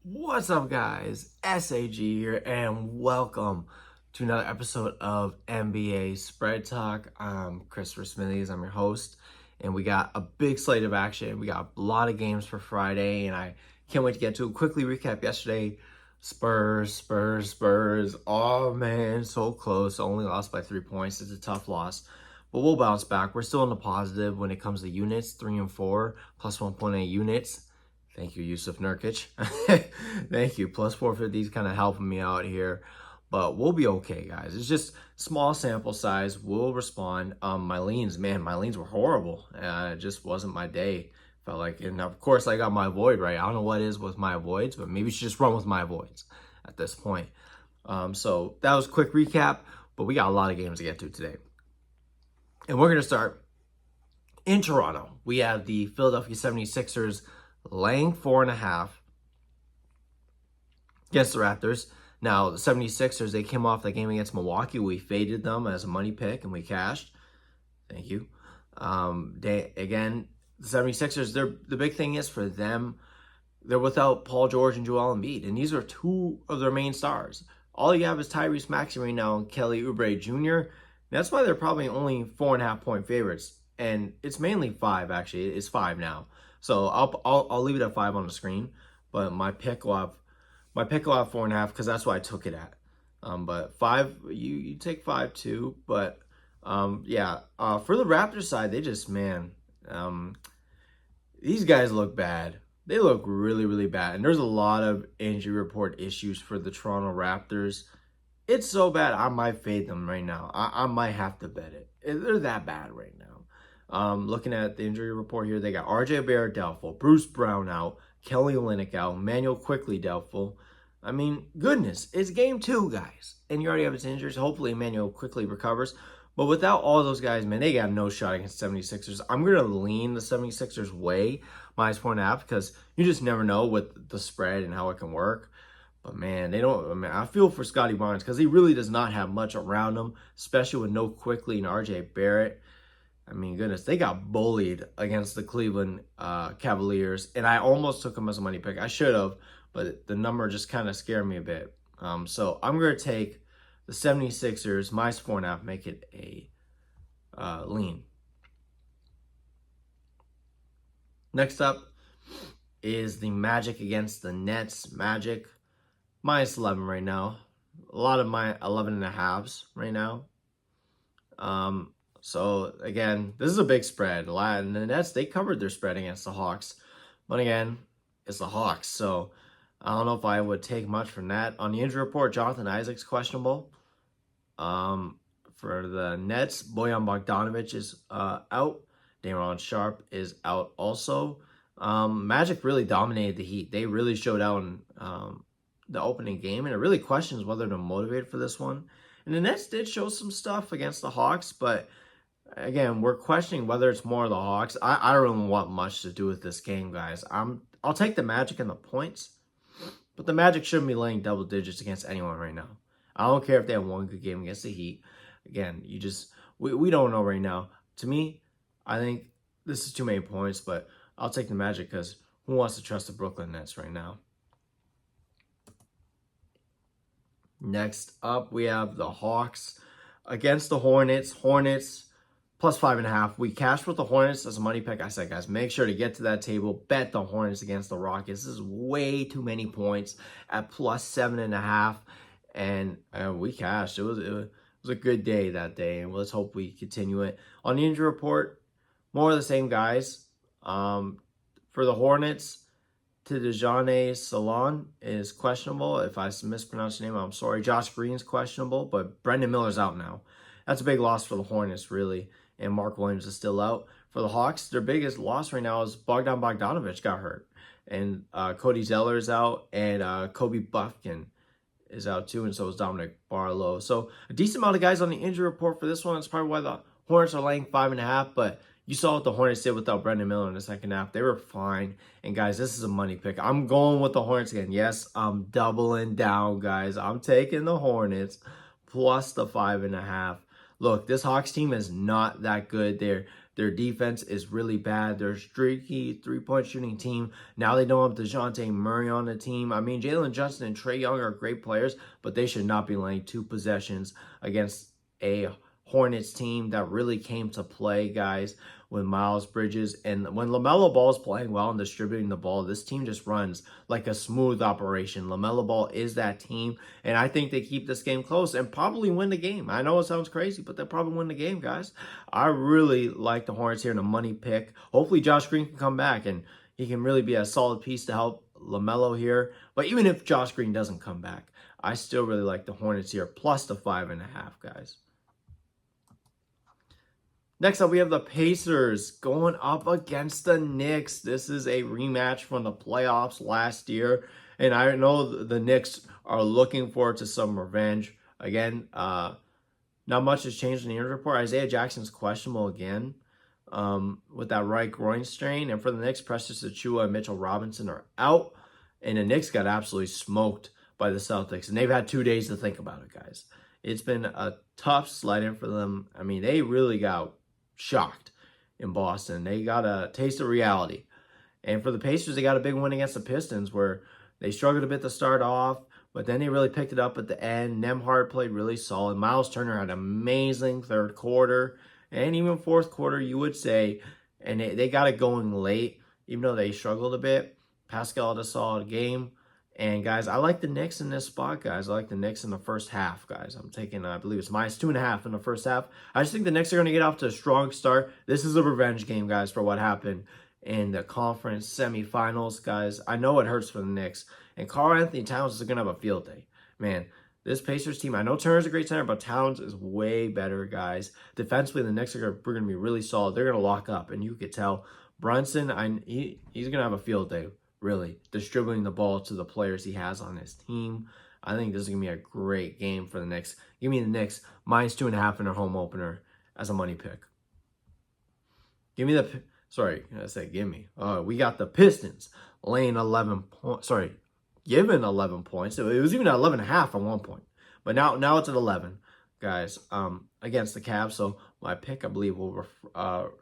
What's up, guys? SAG here, and welcome to another episode of NBA Spread Talk. I'm Christopher Smithies, I'm your host, and we got a big slate of action. We got a lot of games for Friday, and I can't wait to get to it. Quickly recap yesterday. Spurs. Oh man, so close. Only lost by 3 points. It's a tough loss, but we'll bounce back. We're still in the positive when it comes to units, 3 and 4, plus 1.8 units. Thank you, Yusuf Nurkic. Thank you. Plus 450 is kind of helping me out here. But we'll be okay, guys. It's just small sample size. We'll respond. My leans were horrible. It just wasn't my day. Felt like, and of course, I got my void right. I don't know what it is with my voids, but maybe you should just run with my voids at this point. So that was a quick recap, but we got a lot of games to get to today. And we're going to start in Toronto. We have the Philadelphia 76ers laying 4.5 against the Raptors. Now, the 76ers, they came off that game against Milwaukee. We faded them as a money pick, and we cashed. Thank you. The 76ers, the big thing is for them, they're without Paul George and Joel Embiid, and these are two of their main stars. All you have is Tyrese Maxey right now and Kelly Oubre Jr. That's why they're probably only 4.5 point favorites, and it's mainly 5, actually. It's 5 now. So I'll leave it at 5 on the screen, but my pick will have 4.5 because that's what I took it at. But 5, you take 5 too. But for the Raptors side, they just these guys look bad. They look really, really bad, and there's a lot of injury report issues for the Toronto Raptors. It's so bad I might fade them right now. I might have to bet it. They're that bad right now. Looking at the injury report here, they got RJ Barrett doubtful, Bruce Brown out, Kelly Olynyk out, Manuel Quickly doubtful. I mean, goodness, it's game 2, guys. And you already have his injuries. Hopefully, Manuel quickly recovers. But without all those guys, man, they got no shot against 76ers. I'm going to lean the 76ers way, minus 4.5, because you just never know with the spread and how it can work. But man, I feel for Scotty Barnes because he really does not have much around him, especially with no Quickly and RJ Barrett. I mean, goodness, they got bullied against the Cleveland Cavaliers, and I almost took them as a money pick. I should have, but the number just kind of scared me a bit. So I'm going to take the 76ers minus 4.5, make it a lean. Next up is the Magic against the Nets. Magic minus 11 right now. A lot of my 11.5s right now. So, again, this is a big spread. And the Nets, they covered their spread against the Hawks. But, again, it's the Hawks. So, I don't know if I would take much from that. On the injury report, Jonathan Isaac's questionable. For the Nets, Bojan Bogdanovic is out. Daron Sharp is out also. Magic really dominated the Heat. They really showed out in the opening game. And it really questions whether they're motivated for this one. And the Nets did show some stuff against the Hawks, but again, we're questioning whether it's more of the Hawks. I don't really want much to do with this game, guys. I'll take the Magic and the points, but the Magic shouldn't be laying double digits against anyone right now. I don't care if they have one good game against the Heat. Again, we don't know right now. To me, I think this is too many points, but I'll take the Magic because who wants to trust the Brooklyn Nets right now? Next up, we have the Hawks against the Hornets. Hornets plus 5.5. We cashed with the Hornets as a money pick. I said, guys, make sure to get to that table. Bet the Hornets against the Rockets. This is way too many points at plus 7.5. And we cashed. It was a good day that day, and let's hope we continue it. On the injury report, more of the same guys. For the Hornets, Tidjane Salon is questionable. If I mispronounced the name, I'm sorry. Josh Green's questionable, but Brendan Miller's out now. That's a big loss for the Hornets, really. And Mark Williams is still out. For the Hawks, their biggest loss right now is Bogdan Bogdanovic got hurt. And Cody Zeller is out, and Kobe Buffkin is out too, and so is Dominic Barlow. So a decent amount of guys on the injury report for this one. That's probably why the Hornets are laying 5.5, but you saw what the Hornets did without Brendan Miller in the second half. They were fine. And, guys, this is a money pick. I'm going with the Hornets again. Yes, I'm doubling down, guys. I'm taking the Hornets plus the 5.5. Look, this Hawks team is not that good. Their defense is really bad. They're a streaky three-point shooting team. Now they don't have DeJounte Murray on the team. I mean, Jalen Johnson and Trae Young are great players, but they should not be laying 2 possessions against a Hornets team that really came to play, guys, with Miles Bridges. And when LaMelo Ball is playing well and distributing the ball, this team just runs like a smooth operation. LaMelo Ball is that team, and I think they keep this game close and probably win the game. I know it sounds crazy, but they'll probably win the game, guys. I really like the Hornets here in a money pick. Hopefully Josh Green can come back, and he can really be a solid piece to help LaMelo here. But even if Josh Green doesn't come back, I still really like the Hornets here, plus the 5.5, guys. Next up, we have the Pacers going up against the Knicks. This is a rematch from the playoffs last year. And I know the Knicks are looking forward to some revenge. Again, not much has changed in the injury report. Isaiah Jackson's questionable again with that right groin strain. And for the Knicks, Precious Achiuwa and Mitchell Robinson are out. And the Knicks got absolutely smoked by the Celtics. And they've had 2 days to think about it, guys. It's been a tough slide-in for them. I mean, they really got shocked in Boston. They got a taste of reality. And for the Pacers, they got a big win against the Pistons where they struggled a bit to start off, but then they really picked it up at the end. Nembhard played really solid. Miles Turner had an amazing third quarter and even fourth quarter, you would say. And they got it going late, even though they struggled a bit. Pascal had a solid game. And, guys, I like the Knicks in this spot, guys. I like the Knicks in the first half, guys. I'm taking, I believe it's minus 2.5 in the first half. I just think the Knicks are going to get off to a strong start. This is a revenge game, guys, for what happened in the conference semifinals, guys. I know it hurts for the Knicks. And Karl-Anthony Towns is going to have a field day. Man, this Pacers team, I know Turner's a great center, but Towns is way better, guys. Defensively, the Knicks are going to be really solid. They're going to lock up, and you could tell. Brunson, he's going to have a field day. Really, distributing the ball to the players he has on his team. I think this is going to be a great game for the Knicks. Give me the Knicks minus 2.5 in their home opener as a money pick. Give me the, sorry, I said give me. We got the Pistons laying 11 points, given 11 points. It was even at 11.5 at one point. But now it's at 11, guys, against the Cavs. So my pick, I believe, will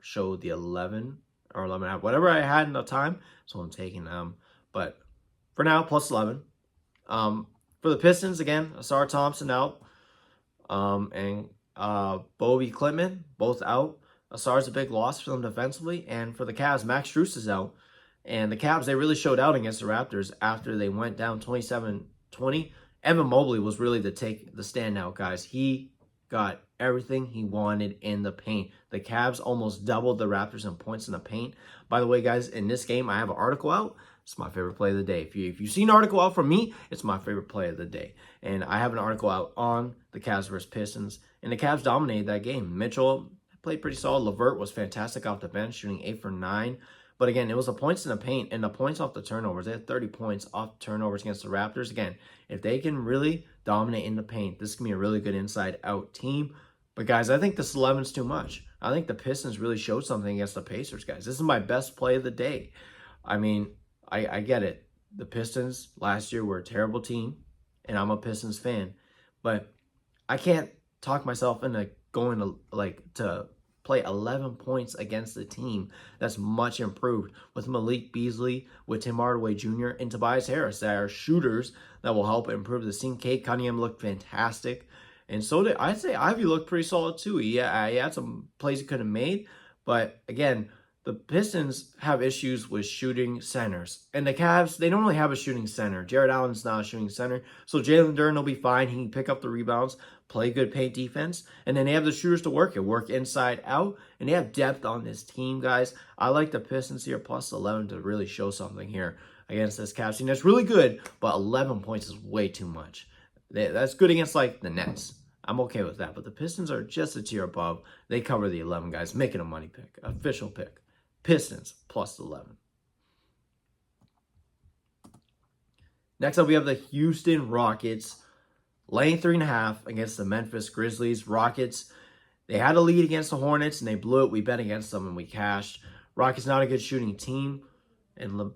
show the 11 or 11.5, whatever I had in the time. So I'm taking them. But for now, plus 11. For the Pistons, again, Asar Thompson out. And Bobby Klitman, both out. Asar's a big loss for them defensively. And for the Cavs, Max Strus is out. And the Cavs, they really showed out against the Raptors after they went down 27-20. Evan Mobley was really the standout, guys. He got everything he wanted in the paint. The Cavs almost doubled the Raptors in points in the paint. By the way, guys, in this game, I have an article out. It's my favorite play of the day. If you've seen an article out from me, it's my favorite play of the day. And I have an article out on the Cavs versus Pistons. And the Cavs dominated that game. Mitchell played pretty solid. LeVert was fantastic off the bench, shooting 8 for 9. But again, it was the points in the paint and the points off the turnovers. They had 30 points off turnovers against the Raptors. Again, if they can really dominate in the paint, this can be a really good inside-out team. But, guys, I think this 11 is too much. I think the Pistons really showed something against the Pacers, guys. This is my best play of the day. I mean, I get it. The Pistons last year were a terrible team, and I'm a Pistons fan. But I can't talk myself into going to play 11 points against a team that's much improved with Malik Beasley, with Tim Hardaway Jr., and Tobias Harris that are shooters that will help improve the team. Kate Cunningham looked fantastic. And so did, I'd say Ivy looked pretty solid too. He had some plays he could have made. But again, the Pistons have issues with shooting centers. And the Cavs, they don't really have a shooting center. Jared Allen's not a shooting center. So Jalen Duren will be fine. He can pick up the rebounds, play good paint defense. And then they have the shooters to work inside out. And they have depth on this team, guys. I like the Pistons here plus 11 to really show something here against this Cavs team. That's really good, but 11 points is way too much. That's good against, like, the Nets. I'm okay with that. But the Pistons are just a tier above. They cover the 11, guys. Make it a money pick. Official pick. Pistons plus 11. Next up, we have the Houston Rockets laying 3.5 against the Memphis Grizzlies. Rockets, they had a lead against the Hornets, and they blew it. We bet against them, and we cashed. Rockets not a good shooting team. And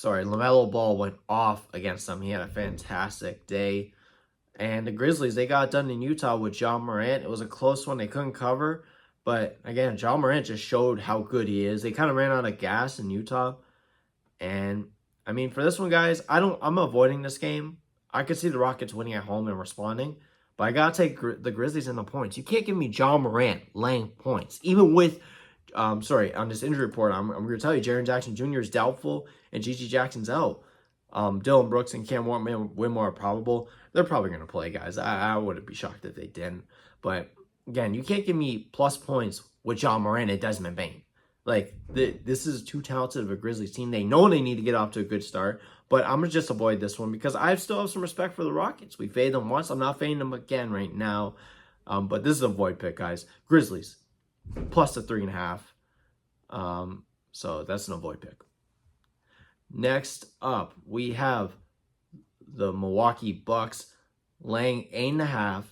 LaMelo Ball went off against them. He had a fantastic day. And the Grizzlies, they got done in Utah with John Morant. It was a close one. They couldn't cover. But again, John Morant just showed how good he is. They kind of ran out of gas in Utah. And I mean, for this one, guys, I'm avoiding this game. I could see the Rockets winning at home and responding. But I got to take the Grizzlies in the points. You can't give me John Morant laying points. Even with, on this injury report, I'm going to tell you, Jaren Jackson Jr. is doubtful and Gigi Jackson's out. Dylan Brooks and Cam Whitmore are probable. They're probably going to play, guys. I wouldn't be shocked if they didn't. But again, you can't give me plus points with John Morant and Desmond Bane. Like, this is too talented of a Grizzlies team. They know they need to get off to a good start. But I'm going to just avoid this one because I still have some respect for the Rockets. We faded them once. I'm not fading them again right now. But this is a void pick, guys. Grizzlies, plus the 3.5. So that's an avoid pick. Next up, we have the Milwaukee Bucks laying 8.5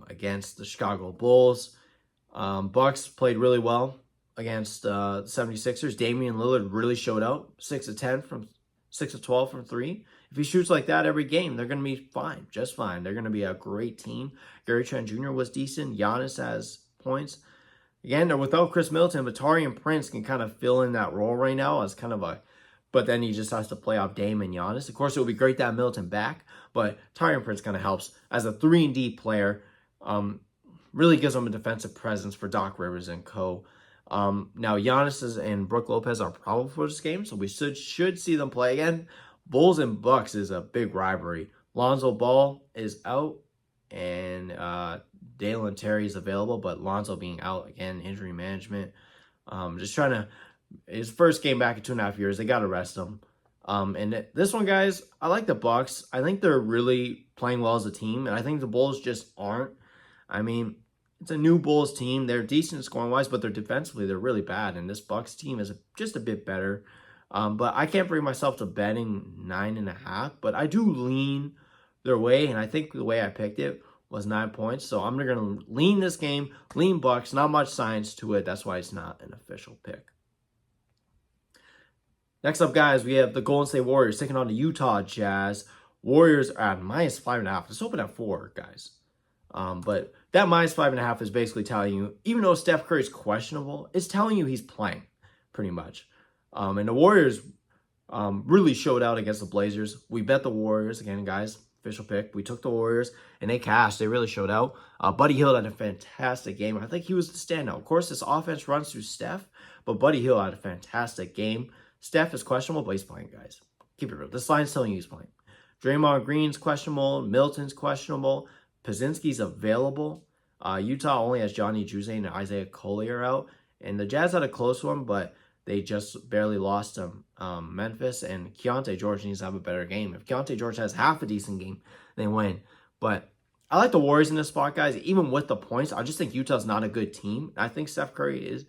against the Chicago Bulls. Bucks played really well against the 76ers. Damian Lillard really showed out. 6 of 10 from 6 of 12 from 3. If he shoots like that every game, they're going to be fine, just fine. They're going to be a great team. Gary Trent Jr. was decent. Giannis has points. Again, they're without Chris Middleton, but Taurean Prince can kind of fill in that role right now as kind of a, but then he just has to play off Dame and Giannis. Of course, it would be great to have Middleton back, but Taurean Prince kind of helps as a 3-and-D player. Really gives them a defensive presence for Doc Rivers and co. Now, Giannis and Brook Lopez are probable for this game, so we should see them play again. Bulls and Bucks is a big rivalry. Lonzo Ball is out, and Dalen Terry is available, but Lonzo being out, again, injury management. Just trying to, his first game back in 2.5 years, they got to rest him. And this one, guys, I like the Bucks. I think they're really playing well as a team, and I think the Bulls just aren't. I mean, it's a new Bulls team. They're decent scoring-wise, but they're defensively, they're really bad. And this Bucks team is just a bit better. But I can't bring myself to betting 9.5. But I do lean their way, and I think the way I picked it was 9 points. So I'm going to lean this game, lean Bucks. Not much science to it. That's why it's not an official pick. Next up, guys, we have the Golden State Warriors taking on the Utah Jazz. Warriors are at minus 5.5. Let's open at 4, guys. But that minus 5.5 is basically telling you, even though Steph Curry is questionable, it's telling you he's playing, pretty much. And the Warriors really showed out against the Blazers. We bet the Warriors, again, guys, official pick. We took the Warriors, and they cashed. They really showed out. Buddy Hield had a fantastic game. I think he was the standout. Of course, this offense runs through Steph, but Buddy Hield had a fantastic game. Steph is questionable, but he's playing, guys. Keep it real. This line's telling you he's playing. Draymond Green's questionable. Milton's questionable. Pazinski's available. Utah only has Johnny Juzang and Isaiah Collier out. And the Jazz had a close one, but they just barely lost to Memphis. And Keontae George needs to have a better game. If Keontae George has half a decent game, they win. But I like the Warriors in this spot, guys. Even with the points, I just think Utah's not a good team. I think Steph Curry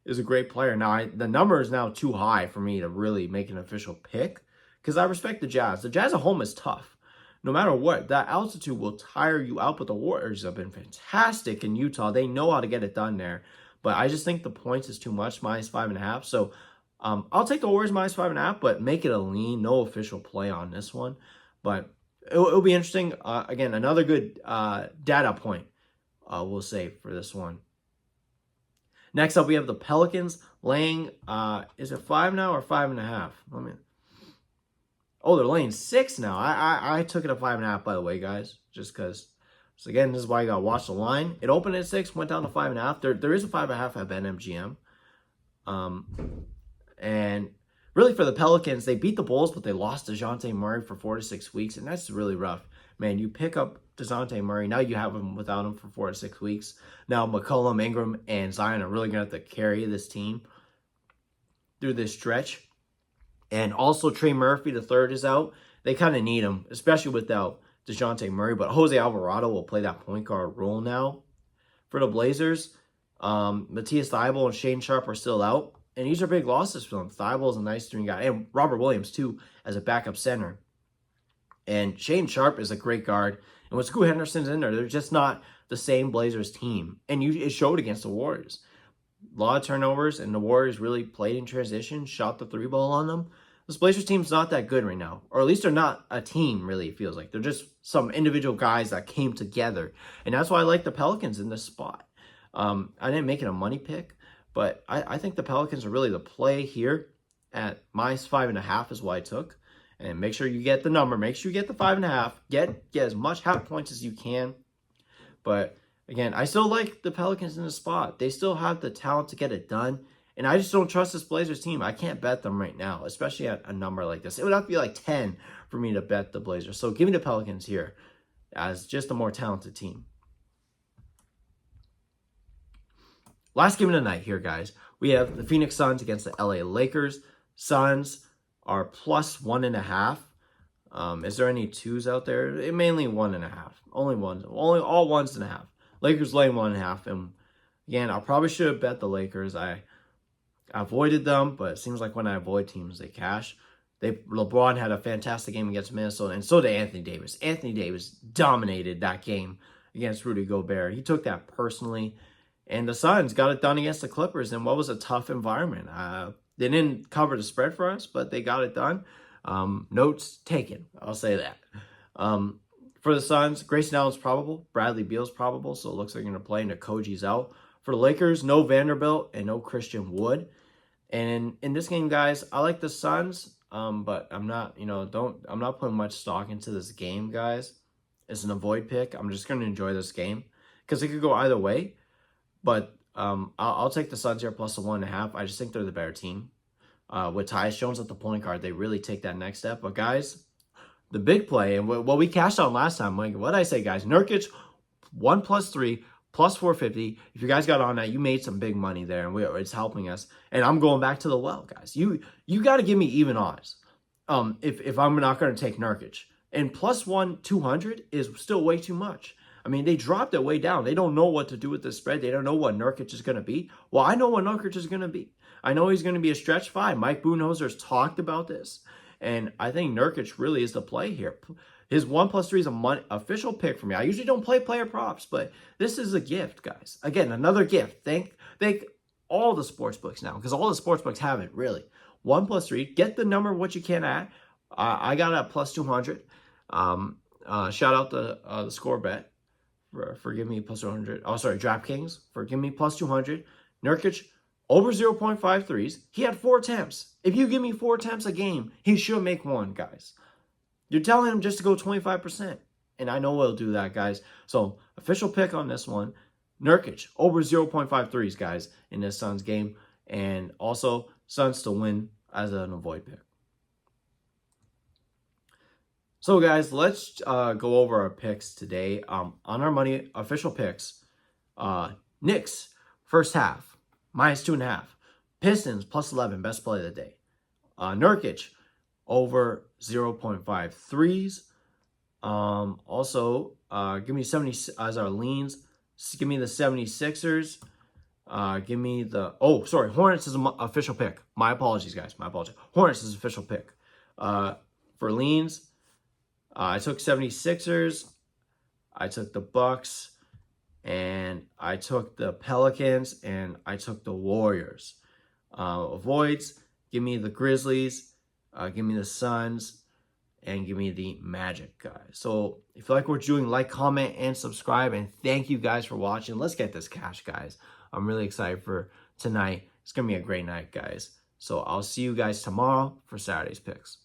is a great player. Now, the number is now too high for me to really make an official pick because I respect the Jazz. The Jazz at home is tough. No matter what, that altitude will tire you out, but the Warriors have been fantastic in Utah. They know how to get it done there. But I just think the points is too much, minus 5.5. So I'll take the Warriors minus 5.5, but make it a lean. No official play on this one. But it'll be interesting. Again, another good data point, we'll say, for this one. Next up, we have the Pelicans laying, is it 5 now or 5.5? Let me... Oh, they're laying 6 now. I took it at 5.5, by the way, guys. Just because. So, again, this is why you got to watch the line. It opened at 6, went down to 5.5. There is a 5.5 at BetMGM. And really, for the Pelicans, they beat the Bulls, but they lost DeJounte Murray for 4 to 6 weeks. And that's really rough. Man, you pick up DeJounte Murray. Now you have him without him for 4 to 6 weeks. Now, McCollum, Ingram, and Zion are really going to have to carry this team through this stretch. And also, Trey Murphy, the third, is out. They kind of need him, especially without DeJounte Murray. But Jose Alvarado will play that point guard role now. For the Blazers, Matthias Thybulle and Shane Sharp are still out. And these are big losses for them. Thybulle is a nice 3 guy. And Robert Williams, too, as a backup center. And Shane Sharp is a great guard. And when Scoot Henderson's in there, they're just not the same Blazers team. And it showed against the Warriors. A lot of turnovers, and the Warriors really played in transition, shot the 3 ball on them. This Blazers team's not that good right now. Or at least they're not a team, really, it feels like. They're just some individual guys that came together. And that's why I like the Pelicans in this spot. I didn't make it a money pick, but I think the Pelicans are really the play here at -5.5 is what I took. And make sure you get the number. Make sure you get the 5.5. Get as much half points as you can. But again, I still like the Pelicans in the spot. They still have the talent to get it done. And I just don't trust this Blazers team. I can't bet them right now, especially at a number like this. It would have to be like 10 for me to bet the Blazers. So give me the Pelicans here as just a more talented team. Last game of the night here, guys. We have the Phoenix Suns against the LA Lakers. Suns are +1.5. Is there any twos out there? Mainly 1.5. Only ones. All 1.5. Lakers laying 1.5. And again, I probably should have bet the Lakers. I avoided them, but it seems like when I avoid teams, they cash. LeBron had a fantastic game against Minnesota, and so did Anthony Davis. Anthony Davis dominated that game against Rudy Gobert. He took that personally. And the Suns got it done against the Clippers in what was a tough environment. They didn't cover the spread for us, but they got it done. Notes taken, I'll say that. For the Suns, Grayson Allen's probable. Bradley Beal's probable, so it looks like they're going to play. Nakoji's out. For the Lakers, no Vanderbilt and no Christian Wood. And in this game, guys, I like the Suns, but I'm not, I'm not putting much stock into this game, guys. It's an avoid pick. I'm just going to enjoy this game because it could go either way. But I'll take the Suns here plus the 1.5. I just think they're the better team. With Tyus Jones at the point guard, they really take that next step. But guys, the big play and what we cashed on last time, like what did I say, guys? Nurkic 1+3 +450. If you guys got on that, you made some big money there, and it's helping us. And I'm going back to the well, guys. You got to give me even odds. If I'm not going to take Nurkic, and +1/200 is still way too much. I mean, they dropped it way down. They don't know what to do with the spread. They don't know what Nurkic is going to be. Well, I know what Nurkic is going to be. I know he's going to be a stretch 5. Mike Budenholzer's talked about this. And I think Nurkic really is the play here. His 1+3 is a official pick for me. I usually don't play player props, but this is a gift, guys. Again, another gift. Thank all the sports books now, because all the sports books have it, really. 1+3. Get the number what you can at. I got it at +200. Shout out the score bet. For giving me +200. Oh, sorry, DraftKings for giving me +200. Nurkic over 0.5 threes. He had 4 attempts. If you give me 4 attempts a game, he should make 1, guys. You're telling him just to go 25%. And I know he'll do that, guys. So, official pick on this one. Nurkic over 0.5 threes, guys, in this Suns game. And also, Suns to win as an avoid pick. So, guys, let's go over our picks today. On our money official picks, Knicks, first half, -2.5. Pistons, +11, best play of the day. Nurkic, over 0.5 threes. Also, give me 70 as our leans. Give me the 76ers. Give me the... Oh, sorry, Hornets is an official pick. My apologies, guys. My apologies. Hornets is an official pick. For leans... I took 76ers, I took the Bucks, and I took the Pelicans, and I took the Warriors. Avoids, give me the Grizzlies, give me the Suns, and give me the Magic, guys. So if you like what we're doing, like, comment, and subscribe, and thank you guys for watching. Let's get this cash, guys. I'm really excited for tonight. It's going to be a great night, guys. So I'll see you guys tomorrow for Saturday's picks.